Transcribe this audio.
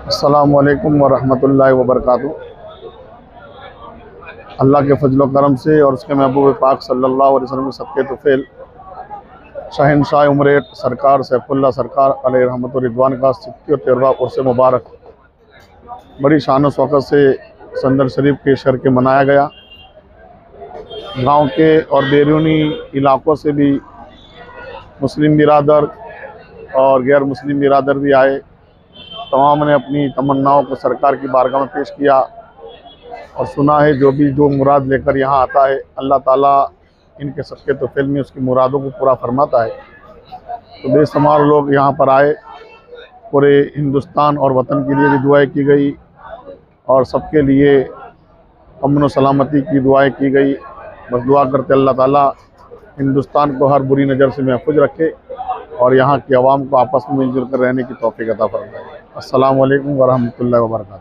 अस्सलामुअलैकुम वरहमतुल्लाहि वबरकातुहू। अल्लाह के फजल करम से और उसके महबूब पाक सल्लल्लाहु अलैहि वसल्लम सबके तुफ़ैल शहनशाह उम्र सरकार सैफुल्लाह सरकार अलैहि रहमत व रिदवान का 13वां उर्स मुबारक बड़ी शान शौकत से संदर शरीफ के शहर के मनाया गया। गांव के और बैरूनी इलाक़ों से भी मुस्लिम बिरादर और गैर मुस्लिम बिरादर भी आए। तमाम ने अपनी तमन्नाओं को सरकार की बारगाह में पेश किया और सुना है जो मुराद लेकर यहाँ आता है अल्लाह ताला इनके सबके तुफ़ैल में उसकी मुरादों को पूरा फरमाता है। तो बेशुमार लोग यहाँ पर आए। पूरे हिंदुस्तान और वतन के लिए भी दुआएं की गई और सबके लिए अमन व सलामती की दुआएं की गई। बस दुआ करते अल्लाह ताला हिंदुस्तान को हर बुरी नज़र से महफूज रखे और यहाँ की आवाम को आपस में मिलजुल कर रहने की तौफीक अता फरमाए। अस्सलामु अलैकुम वरहमतुल्लाहि वबरकातुहू।